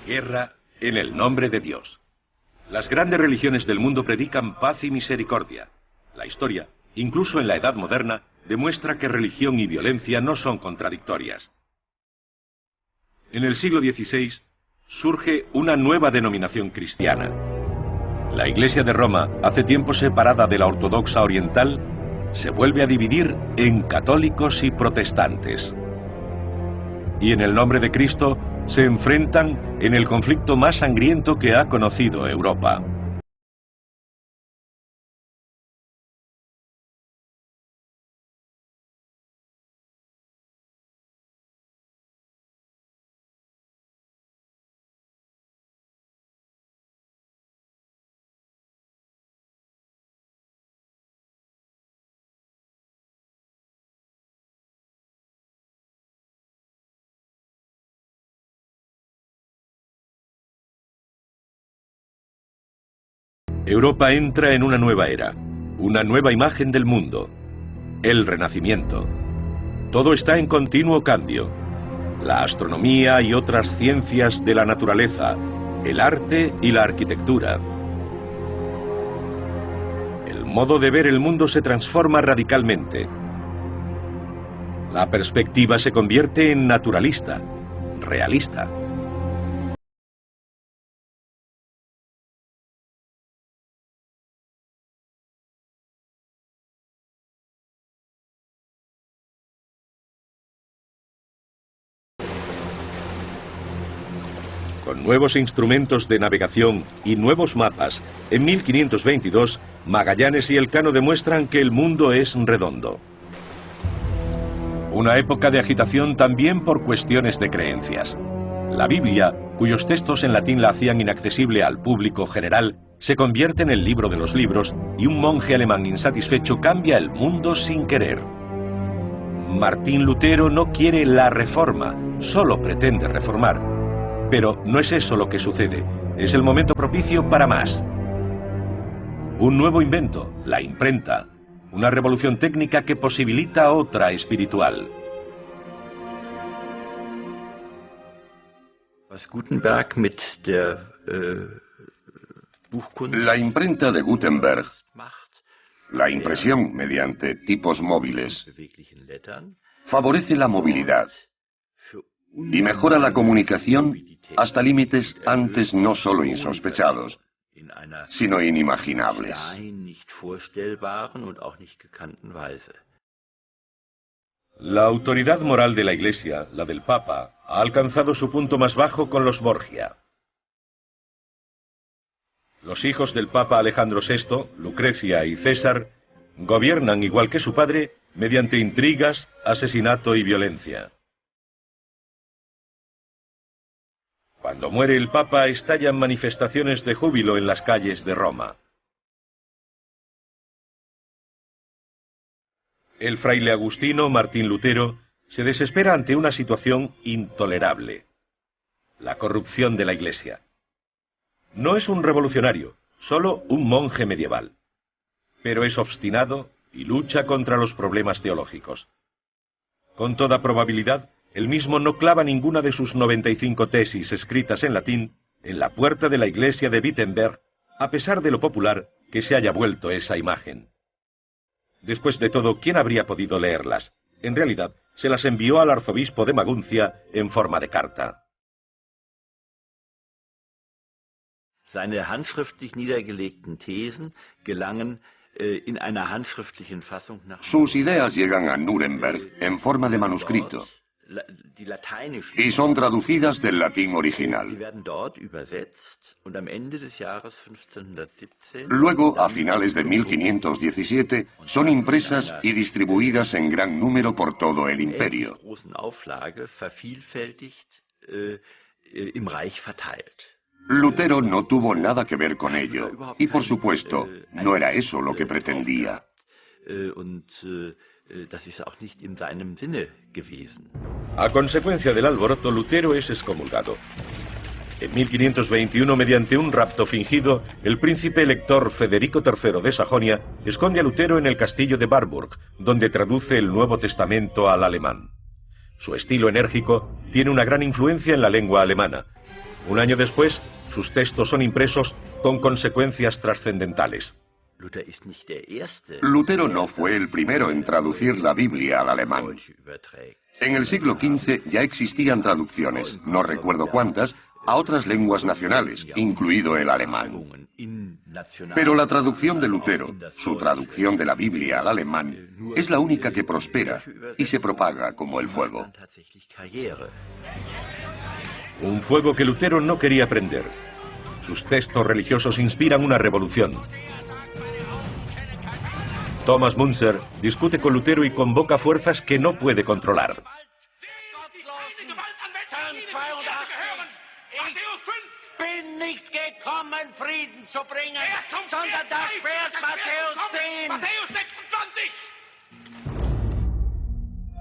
Guerra en el nombre de Dios. Las grandes religiones del mundo predican paz y misericordia. La historia, incluso en la Edad Moderna, demuestra que religión y violencia no son contradictorias. En el siglo XVI surge una nueva denominación cristiana. La Iglesia de Roma, hace tiempo separada de la ortodoxa oriental, se vuelve a dividir en católicos y protestantes. Y en el nombre de Cristo se enfrentan en el conflicto más sangriento que ha conocido Europa. Europa entra en una nueva era, una nueva imagen del mundo, el Renacimiento. Todo está en continuo cambio. La astronomía y otras ciencias de la naturaleza, el arte y la arquitectura. El modo de ver el mundo se transforma radicalmente. La perspectiva se convierte en naturalista, realista. Con nuevos instrumentos de navegación y nuevos mapas, en 1522, Magallanes y Elcano demuestran que el mundo es redondo. Una época de agitación también por cuestiones de creencias. La Biblia, cuyos textos en latín la hacían inaccesible al público general, se convierte en el libro de los libros y un monje alemán insatisfecho cambia el mundo sin querer. Martín Lutero no quiere la reforma, solo pretende reformar. Pero no es eso lo que sucede, es el momento propicio para más. Un nuevo invento, la imprenta, una revolución técnica que posibilita otra espiritual. La imprenta de Gutenberg, la impresión mediante tipos móviles, favorece la movilidad y mejora la comunicación hasta límites antes no solo insospechados, sino inimaginables. La autoridad moral de la Iglesia, la del Papa, ha alcanzado su punto más bajo con los Borgia. Los hijos del Papa Alejandro VI, Lucrecia y César, gobiernan igual que su padre mediante intrigas, asesinato y violencia. Cuando muere el Papa, estallan manifestaciones de júbilo en las calles de Roma. El fraile agustino Martín Lutero se desespera ante una situación intolerable: la corrupción de la Iglesia. No es un revolucionario, solo un monje medieval, pero es obstinado y lucha contra los problemas teológicos. Con toda probabilidad, él mismo no clava ninguna de sus 95 tesis escritas en latín en la puerta de la iglesia de Wittenberg, a pesar de lo popular que se haya vuelto esa imagen. Después de todo, ¿quién habría podido leerlas? En realidad, se las envió al arzobispo de Maguncia en forma de carta. Seine handschriftlich niedergelegten Thesen gelangen in einer handschriftlichen Fassung nach... Sus ideas llegan a Nuremberg en forma de manuscrito y son traducidas del latín original. Luego, a finales de 1517, son impresas y distribuidas en gran número por todo el imperio. Lutero no tuvo nada que ver con ello, y por supuesto, no era eso lo que pretendía. A consecuencia del alboroto, Lutero es excomulgado. En 1521, mediante un rapto fingido, el príncipe elector Federico III de Sajonia esconde a Lutero en el castillo de Warburg, donde traduce el Nuevo Testamento al alemán. Su estilo enérgico tiene una gran influencia en la lengua alemana. Un año después, sus textos son impresos con consecuencias trascendentales. Lutero no fue el primero en traducir la Biblia al alemán. En el siglo XV ya existían traducciones, no recuerdo cuántas, a otras lenguas nacionales, incluido el alemán. Pero la traducción de Lutero, su traducción de la Biblia al alemán, es la única que prospera y se propaga como el fuego. Un fuego que Lutero no quería prender. Sus textos religiosos inspiran una revolución. Thomas Müntzer discute con Lutero y convoca fuerzas que no puede controlar.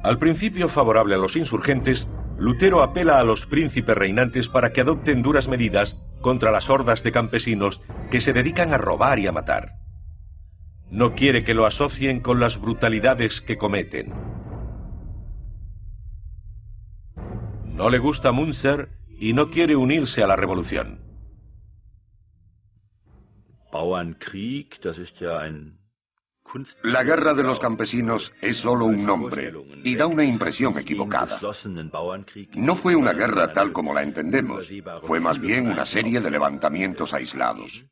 Al principio favorable a los insurgentes, Lutero apela a los príncipes reinantes para que adopten duras medidas contra las hordas de campesinos que se dedican a robar y a matar. No quiere que lo asocien con las brutalidades que cometen. No le gusta Müntzer y no quiere unirse a la revolución. La guerra de los campesinos es solo un nombre y da una impresión equivocada. No fue una guerra tal como la entendemos, fue más bien una serie de levantamientos aislados.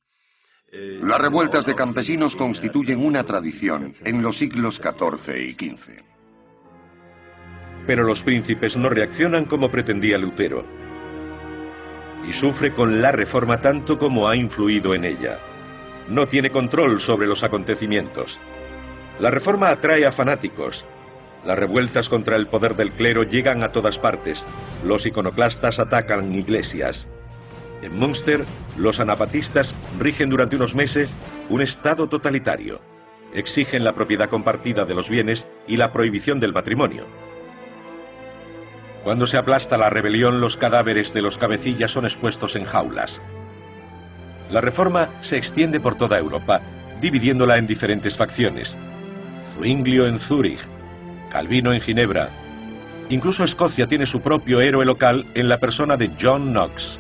Las revueltas de campesinos constituyen una tradición en los siglos XIV y XV. Pero los príncipes no reaccionan como pretendía Lutero. Y sufre con la reforma tanto como ha influido en ella. No tiene control sobre los acontecimientos. La reforma atrae a fanáticos. Las revueltas contra el poder del clero llegan a todas partes. Los iconoclastas atacan iglesias. En Münster, los anabatistas rigen durante unos meses un estado totalitario. Exigen la propiedad compartida de los bienes y la prohibición del matrimonio. Cuando se aplasta la rebelión, los cadáveres de los cabecillas son expuestos en jaulas. La reforma se extiende por toda Europa, dividiéndola en diferentes facciones. Zwinglio en Zúrich, Calvino en Ginebra. Incluso Escocia tiene su propio héroe local en la persona de John Knox.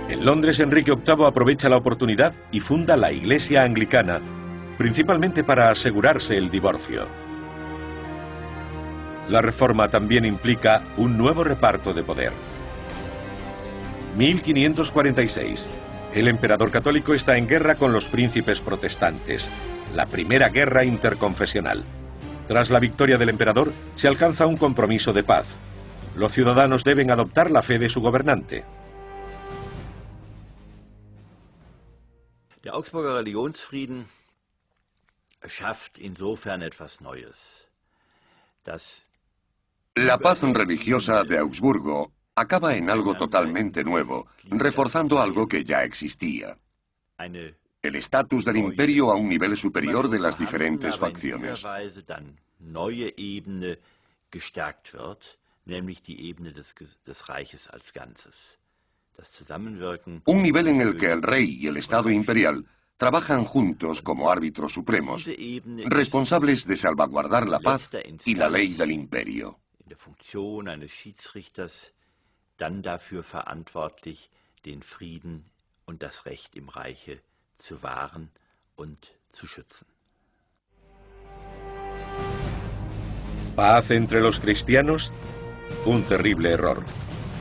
En Londres, Enrique VIII aprovecha la oportunidad y funda la Iglesia Anglicana, principalmente para asegurarse el divorcio. La reforma también implica un nuevo reparto de poder. 1546. El emperador católico está en guerra con los príncipes protestantes. La primera guerra interconfesional. Tras la victoria del emperador, se alcanza un compromiso de paz. Los ciudadanos deben adoptar la fe de su gobernante. Der Augsburger Religionsfrieden schafft insofern etwas Neues. La paz religiosa de Augsburgo acaba en algo totalmente nuevo, reforzando algo que ya existía. El estatus del imperio a un nivel superior de las diferentes facciones. Un nivel en el que el rey y el Estado imperial trabajan juntos como árbitros supremos, responsables de salvaguardar la paz y la ley del imperio. Dann dafür verantwortlich, den Frieden und das Recht im Reiche zu wahren und zu schützen. ¿Paz entre los cristianos? Un terrible error.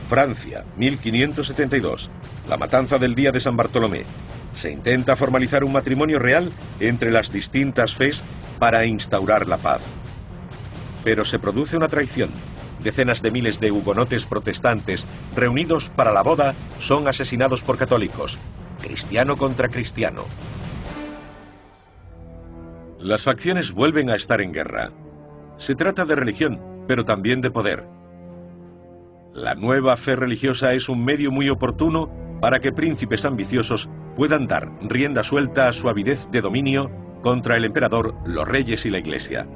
Francia, 1572. La matanza del día de San Bartolomé. Se intenta formalizar un matrimonio real entre las distintas fes para instaurar la paz. Pero se produce una traición. Decenas de miles de hugonotes protestantes reunidos para la boda son asesinados por católicos, cristiano contra cristiano. Las facciones vuelven a estar en guerra. Se trata de religión, pero también de poder. La nueva fe religiosa es un medio muy oportuno para que príncipes ambiciosos puedan dar rienda suelta a su avidez de dominio contra el emperador, los reyes y la iglesia.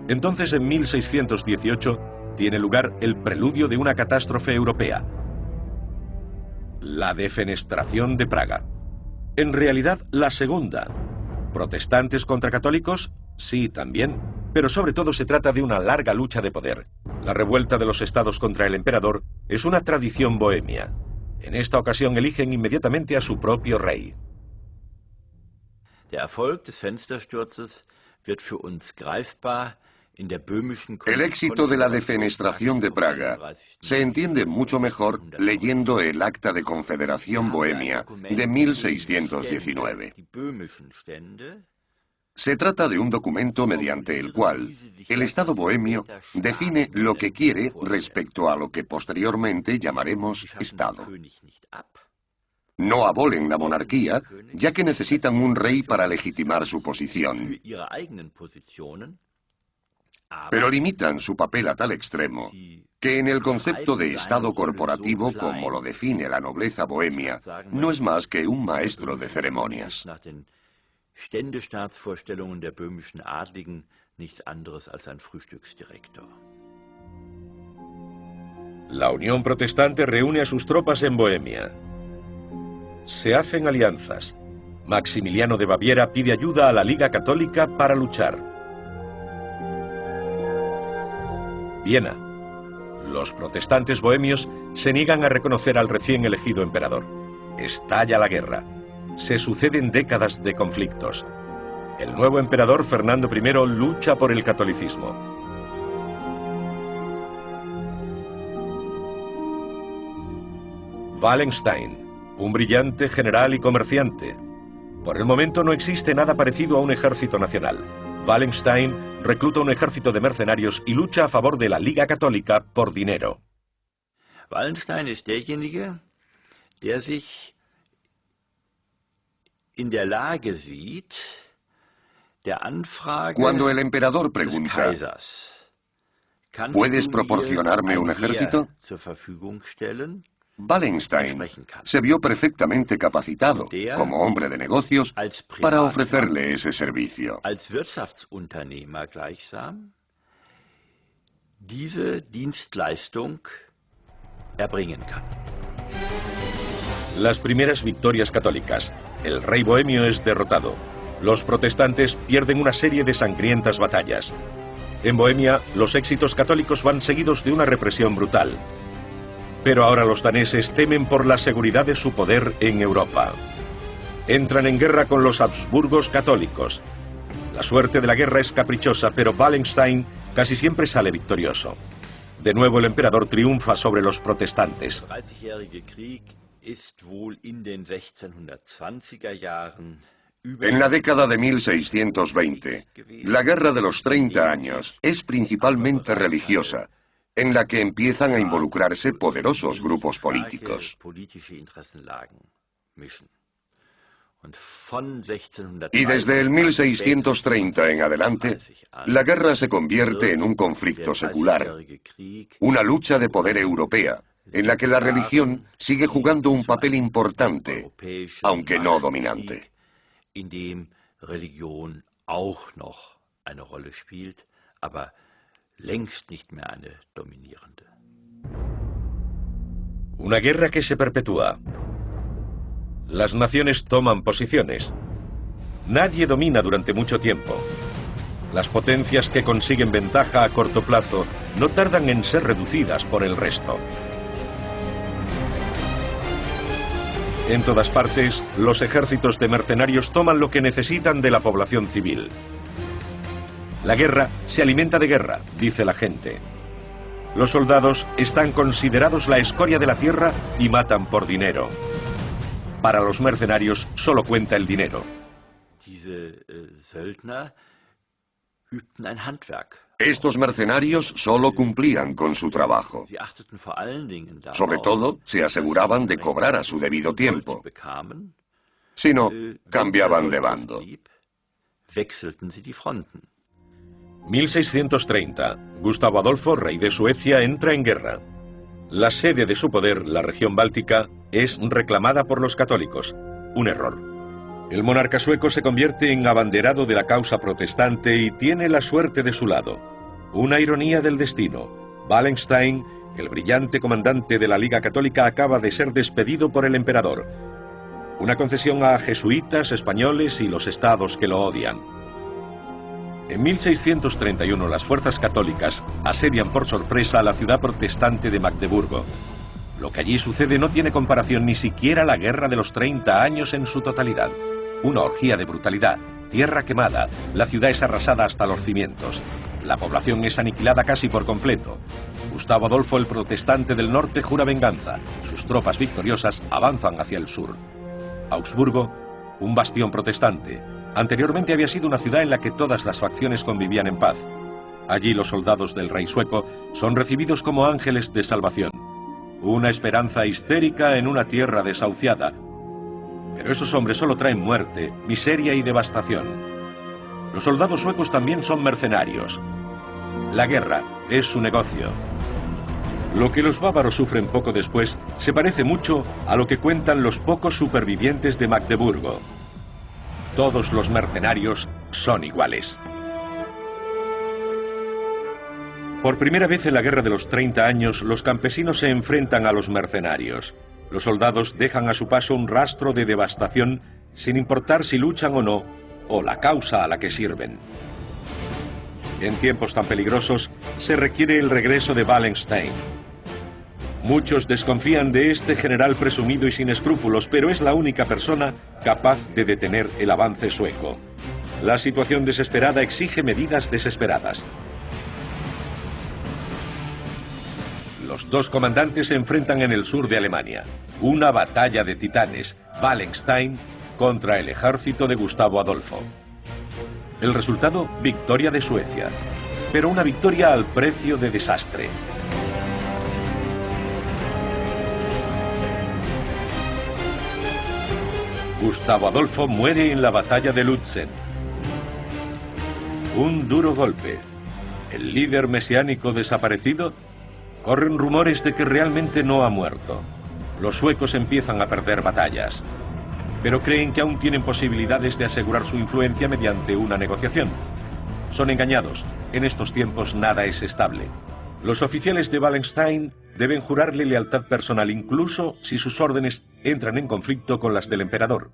Entonces, en 1618, tiene lugar el preludio de una catástrofe europea. La defenestración de Praga. En realidad, la segunda. ¿Protestantes contra católicos? Sí, también, pero sobre todo se trata de una larga lucha de poder. La revuelta de los estados contra el emperador es una tradición bohemia. En esta ocasión eligen inmediatamente a su propio rey. Der Erfolg des Fenstersturzes wird für uns greifbar. El éxito de la defenestración de Praga se entiende mucho mejor leyendo el Acta de Confederación Bohemia de 1619. Se trata de un documento mediante el cual el Estado bohemio define lo que quiere respecto a lo que posteriormente llamaremos Estado. No abolen la monarquía, ya que necesitan un rey para legitimar su posición. Pero limitan su papel a tal extremo que en el concepto de Estado corporativo, como lo define la nobleza bohemia, no es más que un maestro de ceremonias. La Unión Protestante reúne a sus tropas en Bohemia. Se hacen alianzas. Maximiliano de Baviera pide ayuda a la Liga Católica para luchar. Viena. Los protestantes bohemios se niegan a reconocer al recién elegido emperador. Estalla la guerra. Se suceden décadas de conflictos. El nuevo emperador Fernando I lucha por el catolicismo. Wallenstein, un brillante general y comerciante. Por el momento no existe nada parecido a un ejército nacional. Wallenstein recluta un ejército de mercenarios y lucha a favor de la Liga Católica por dinero. Wallenstein ist derjenige, der sich in der Lage sieht, der Anfrage Cuando el emperador pregunta, ¿puedes proporcionarme un ejército? Wallenstein se vio perfectamente capacitado, como hombre de negocios, para ofrecerle ese servicio. Als Wirtschaftsunternehmer gleichsam diese Dienstleistung erbringen kann. Las primeras victorias católicas. El rey bohemio es derrotado. Los protestantes pierden una serie de sangrientas batallas. En Bohemia, los éxitos católicos van seguidos de una represión brutal. Pero ahora los daneses temen por la seguridad de su poder en Europa. Entran en guerra con los Habsburgos católicos. La suerte de la guerra es caprichosa, pero Wallenstein casi siempre sale victorioso. De nuevo el emperador triunfa sobre los protestantes. En la década de 1620, la Guerra de los 30 años es principalmente religiosa, en la que empiezan a involucrarse poderosos grupos políticos. Y desde el 1630 en adelante, la guerra se convierte en un conflicto secular, una lucha de poder europea, en la que la religión sigue jugando un papel importante, aunque no dominante. Una guerra que se perpetúa. Las naciones toman posiciones. Nadie domina durante mucho tiempo. Las potencias que consiguen ventaja a corto plazo no tardan en ser reducidas por el resto. En todas partes, los ejércitos de mercenarios toman lo que necesitan de la población civil. La guerra se alimenta de guerra, dice la gente. Los soldados están considerados la escoria de la tierra y matan por dinero. Para los mercenarios solo cuenta el dinero. Estos mercenarios solo cumplían con su trabajo. Sobre todo, se aseguraban de cobrar a su debido tiempo. Si no, cambiaban de bando. 1630. Gustavo Adolfo, rey de Suecia, entra en guerra. La sede de su poder, la región báltica, es reclamada por los católicos. Un error. El monarca sueco se convierte en abanderado de la causa protestante y tiene la suerte de su lado. Una ironía del destino. Wallenstein, el brillante comandante de la Liga Católica, acaba de ser despedido por el emperador. Una concesión a jesuitas, españoles y los estados que lo odian. En 1631 las fuerzas católicas asedian por sorpresa a la ciudad protestante de Magdeburgo. Lo que allí sucede no tiene comparación ni siquiera la Guerra de los 30 años en su totalidad. Una orgía de brutalidad, tierra quemada, la ciudad es arrasada hasta los cimientos. La población es aniquilada casi por completo. Gustavo Adolfo, el protestante del norte, jura venganza. Sus tropas victoriosas avanzan hacia el sur. Augsburgo, un bastión protestante. Anteriormente había sido una ciudad en la que todas las facciones convivían en paz. Allí los soldados del rey sueco son recibidos como ángeles de salvación. Una esperanza histérica en una tierra desahuciada. Pero esos hombres solo traen muerte, miseria y devastación. Los soldados suecos también son mercenarios. La guerra es su negocio. Lo que los bávaros sufren poco después se parece mucho a lo que cuentan los pocos supervivientes de Magdeburgo. Todos los mercenarios son iguales. Por primera vez en la Guerra de los 30 años, los campesinos se enfrentan a los mercenarios. Los soldados dejan a su paso un rastro de devastación, sin importar si luchan o no, o la causa a la que sirven. En tiempos tan peligrosos, se requiere el regreso de Wallenstein. Muchos desconfían de este general presumido y sin escrúpulos, pero es la única persona capaz de detener el avance sueco. La situación desesperada exige medidas desesperadas. Los dos comandantes se enfrentan en el sur de Alemania. Una batalla de titanes, Wallenstein contra el ejército de Gustavo Adolfo. El resultado, victoria de Suecia, pero una victoria al precio de desastre. Gustavo Adolfo muere en la batalla de Lützen. Un duro golpe. ¿El líder mesiánico desaparecido? Corren rumores de que realmente no ha muerto. Los suecos empiezan a perder batallas, pero creen que aún tienen posibilidades de asegurar su influencia mediante una negociación. Son engañados. En estos tiempos nada es estable. Los oficiales de Wallenstein deben jurarle lealtad personal, incluso si sus órdenes entran en conflicto con las del emperador.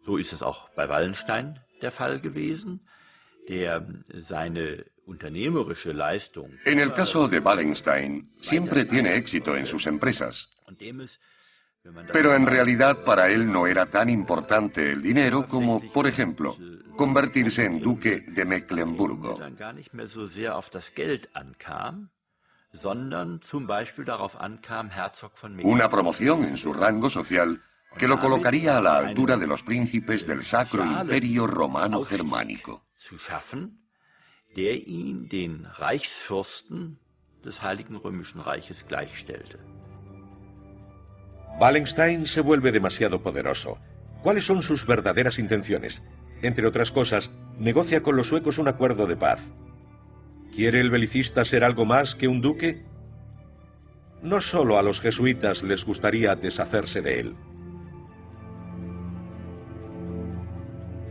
So ist es auch bei Wallenstein der Fall gewesen, der seine unternehmerische Leistung. En el caso de Wallenstein, siempre tiene éxito en sus empresas. Pero en realidad para él no era tan importante el dinero como, por ejemplo, convertirse en duque de Mecklemburgo. Una promoción en su rango social que lo colocaría a la altura de los príncipes del Sacro Imperio Romano Germánico. Der ihn den Reichsfürsten des Heiligen Römischen Reiches gleichstellte. Wallenstein se vuelve demasiado poderoso. ¿Cuáles son sus verdaderas intenciones? Entre otras cosas, negocia con los suecos un acuerdo de paz. ¿Quiere el belicista ser algo más que un duque? No solo a los jesuitas les gustaría deshacerse de él.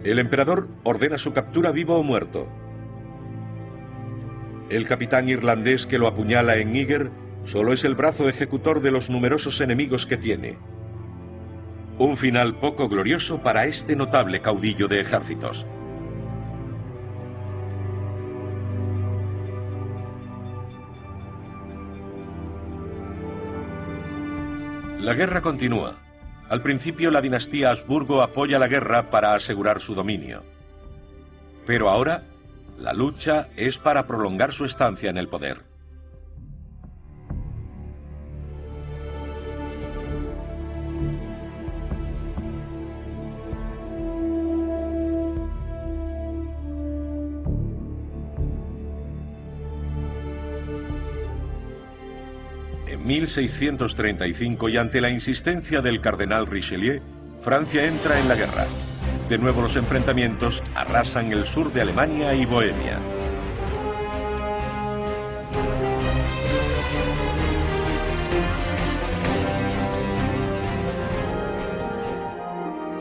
El emperador ordena su captura vivo o muerto. El capitán irlandés que lo apuñala en Níger solo es el brazo ejecutor de los numerosos enemigos que tiene. Un final poco glorioso para este notable caudillo de ejércitos. La guerra continúa. Al principio la dinastía Habsburgo apoya la guerra para asegurar su dominio. Pero ahora la lucha es para prolongar su estancia en el poder. En 1635, y ante la insistencia del cardenal Richelieu, Francia entra en la guerra. De nuevo los enfrentamientos arrasan el sur de Alemania y Bohemia.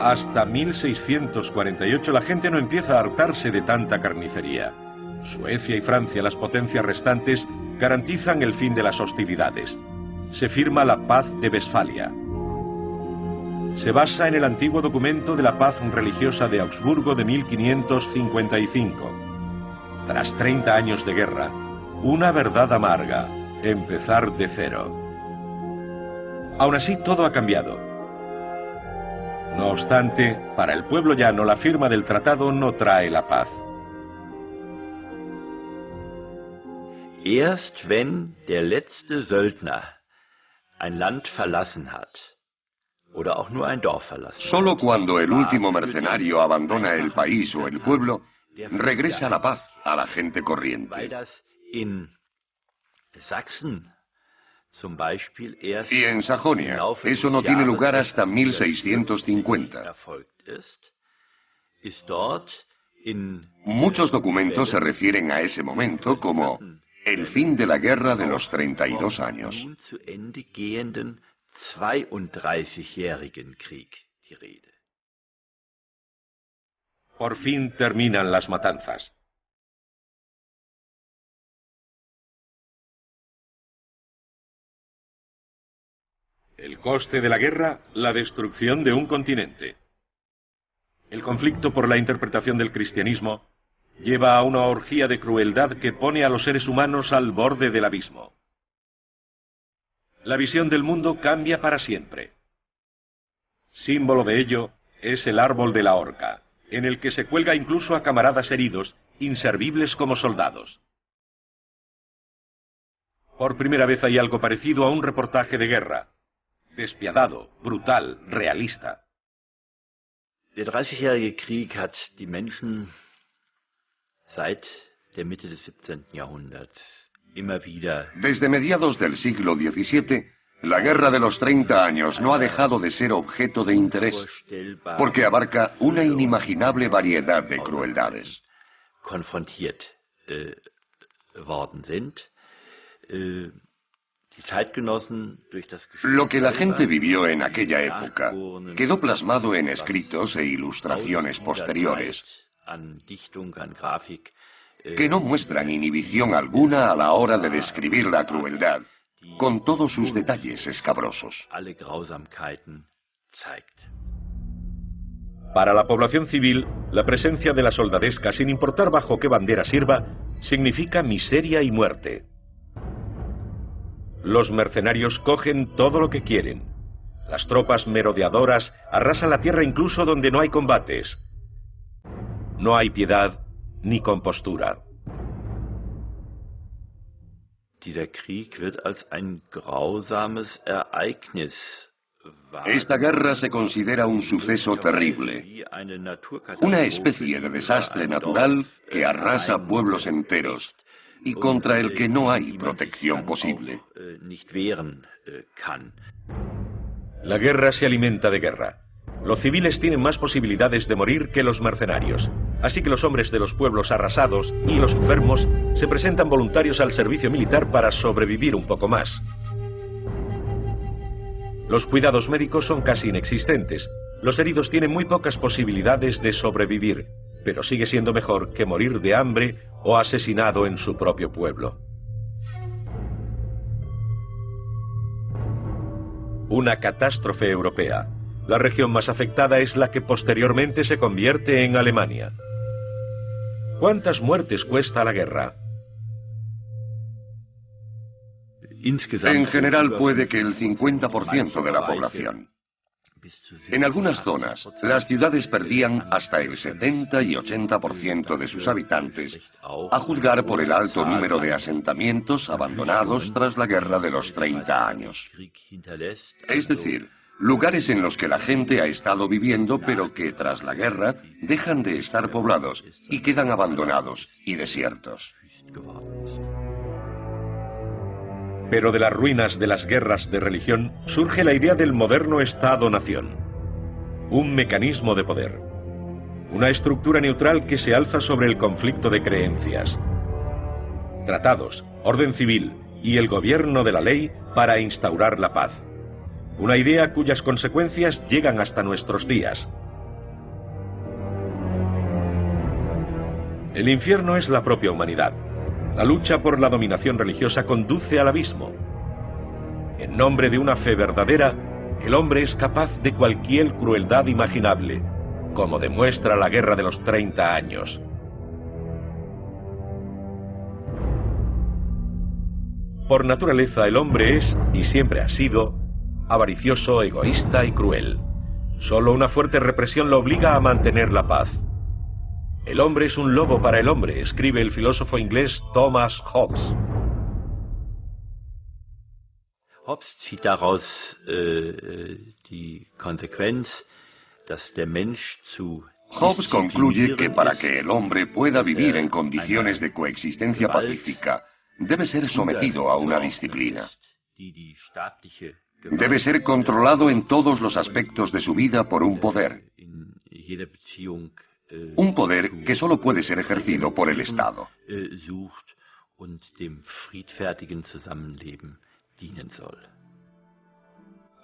Hasta 1648 la gente no empieza a hartarse de tanta carnicería. Suecia y Francia, las potencias restantes, garantizan el fin de las hostilidades. Se firma la Paz de Westfalia. se basa en el antiguo documento de la paz religiosa de Augsburgo de 1555. Tras 30 años de guerra, una verdad amarga, empezar de cero. Aún así, todo ha cambiado. No obstante, para el pueblo llano, la firma del tratado no trae la paz. Erst wenn der letzte Söldner ein Land verlassen hat, oder auch nur ein Dorf verlassen hat, Solo cuando el último mercenario abandona el país o el pueblo, regresa la paz a la gente weil corriente. das in Sachsen zum Beispiel erst Y en Sajonia, im Laufe eso des no tiene Jahres lugar hasta 1650 1650. erfolgt ist dort in Muchos documentos se refieren a ese momento como el fin de la guerra de los 32 años. nun zu Ende gehenden 32-jährigen Krieg die Rede. Por fin terminan las matanzas. El coste de la guerra, la destrucción de un continente. El conflicto por la interpretación del cristianismo lleva a una orgía de crueldad que pone a los seres humanos al borde del abismo. La visión del mundo cambia para siempre. Símbolo de ello es el árbol de la horca, en el que se cuelga incluso a camaradas heridos, inservibles como soldados. Por primera vez hay algo parecido a un reportaje de guerra. Despiadado, brutal, realista. Der 30-jährige Krieg hat die Menschen seit der Mitte des 17. Jahrhunderts immer wieder Desde mediados del siglo XVII, la guerra de los 30 años no ha dejado de ser objeto de interés, vorstellbar porque abarca una inimaginable variedad de crueldades. konfrontiert worden sind. Die Zeitgenossen durch das Lo que la gente vivió en aquella época quedó plasmado en escritos e ilustraciones posteriores an Dichtung, an Grafik, que no muestran inhibición alguna a la hora de describir la crueldad, con todos sus detalles escabrosos. alle Grausamkeiten zeigt. Para la población civil, la presencia de la soldadesca, sin importar bajo qué bandera sirva, significa miseria y muerte. Los mercenarios cogen todo lo que quieren. Las tropas merodeadoras arrasan la tierra incluso donde no hay combates. No hay piedad ni compostura. Dieser Krieg wird als ein grausames Ereignis Esta guerra se considera un suceso terrible, una especie de desastre natural que arrasa pueblos enteros y contra el que no hay protección posible. La guerra se alimenta de guerra. Los civiles tienen más posibilidades de morir que los mercenarios. Así que los hombres de los pueblos arrasados y los enfermos se presentan voluntarios al servicio militar para sobrevivir un poco más. Los cuidados médicos son casi inexistentes. Los heridos tienen muy pocas posibilidades de sobrevivir, pero sigue siendo mejor que morir de hambre o asesinado en su propio pueblo. Una catástrofe europea. La región más afectada es la que posteriormente se convierte en Alemania. ¿Cuántas muertes cuesta la guerra? En general puede que el 50% de la población. En algunas zonas, las ciudades perdían hasta el 70 y 80% de sus habitantes, a juzgar por el alto número de asentamientos abandonados tras la guerra de los 30 años. Es decir, lugares en los que la gente ha estado viviendo pero que tras la guerra dejan de estar poblados y quedan abandonados y desiertos. Pero de las ruinas de las guerras de religión surge la idea del moderno Estado-nación. Un mecanismo de poder. Una estructura neutral que se alza sobre el conflicto de creencias. Tratados, orden civil y el gobierno de la ley para instaurar la paz. Una idea cuyas consecuencias llegan hasta nuestros días. El infierno es la propia humanidad. La lucha por la dominación religiosa conduce al abismo. En nombre de una fe verdadera, El hombre es capaz de cualquier crueldad imaginable, como demuestra la Guerra de los 30 años. Por naturaleza el hombre es, y siempre ha sido, avaricioso, egoísta y cruel. Solo una fuerte represión lo obliga a mantener la paz. El hombre es un lobo para el hombre, escribe el filósofo inglés Thomas Hobbes. Hobbes zieht daraus die Konsequenz, dass der Mensch zu Hobbes concluye que para que el hombre pueda vivir en condiciones de coexistencia pacífica, debe ser sometido a una disciplina. Debe ser controlado en todos los aspectos de su vida por un poder. Un poder que solo puede ser ejercido por el Estado.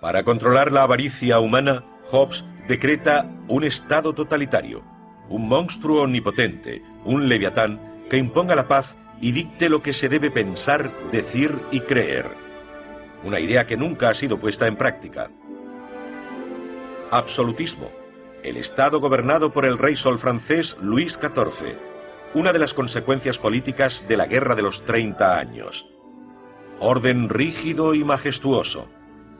Para controlar la avaricia humana, Hobbes decreta un Estado totalitario, un monstruo omnipotente, un leviatán que imponga la paz y dicte lo que se debe pensar, decir y creer. Una idea que nunca ha sido puesta en práctica. Absolutismo. El Estado gobernado por el rey sol francés Luis XIV. Una de las consecuencias políticas de la Guerra de los 30 años. Orden rígido y majestuoso.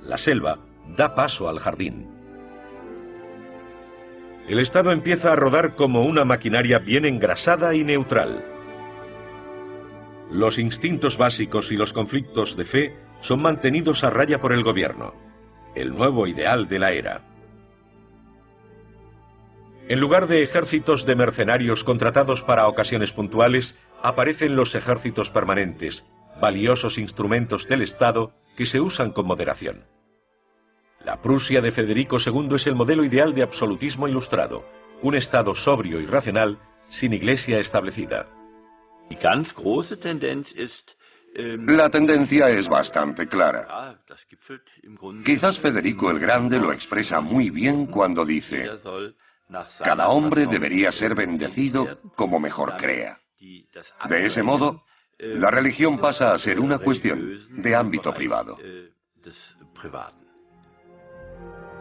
La selva da paso al jardín. El Estado empieza a rodar como una maquinaria bien engrasada y neutral. Los instintos básicos y los conflictos de fe son mantenidos a raya por el gobierno, el nuevo ideal de la era. En lugar de ejércitos de mercenarios contratados para ocasiones puntuales, aparecen los ejércitos permanentes, valiosos instrumentos del Estado que se usan con moderación. La Prusia de Federico II es el modelo ideal de absolutismo ilustrado, un Estado sobrio y racional sin iglesia establecida. La tendencia es bastante clara. Quizás Federico el Grande lo expresa muy bien cuando dice: cada hombre debería ser bendecido como mejor crea. De ese modo, la religión pasa a ser una cuestión de ámbito privado.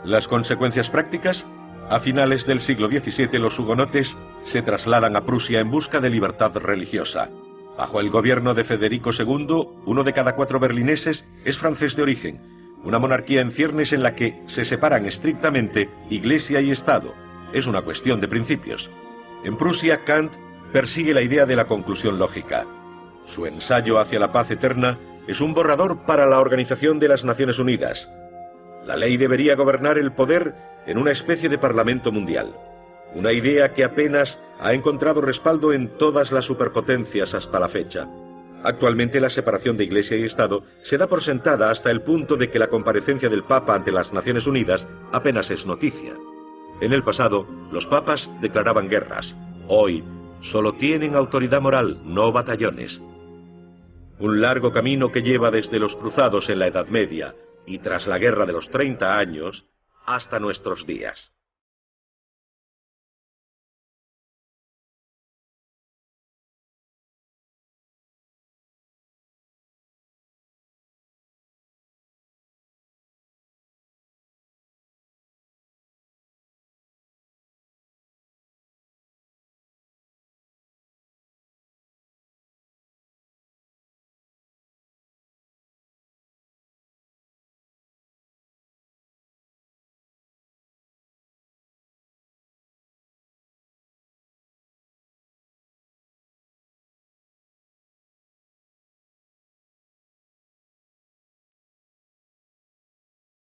Las consecuencias prácticas: a finales del siglo XVII los hugonotes se trasladan a Prusia en busca de libertad religiosa. Bajo el gobierno de Federico II, 1 de cada 4 berlineses es francés de origen, una monarquía en ciernes en la que se separan estrictamente Iglesia y Estado. Es una cuestión de principios. En Prusia, Kant persigue la idea de la conclusión lógica. Su ensayo hacia la paz eterna es un borrador para la Organización de las Naciones Unidas. La ley debería gobernar el poder en una especie de parlamento mundial. Una idea que apenas ha encontrado respaldo en todas las superpotencias hasta la fecha. Actualmente la separación de Iglesia y Estado se da por sentada hasta el punto de que la comparecencia del Papa ante las Naciones Unidas apenas es noticia. En el pasado, los papas declaraban guerras. Hoy, solo tienen autoridad moral, no batallones. Un largo camino que lleva desde los cruzados en la Edad Media y tras la Guerra de los 30 años hasta nuestros días.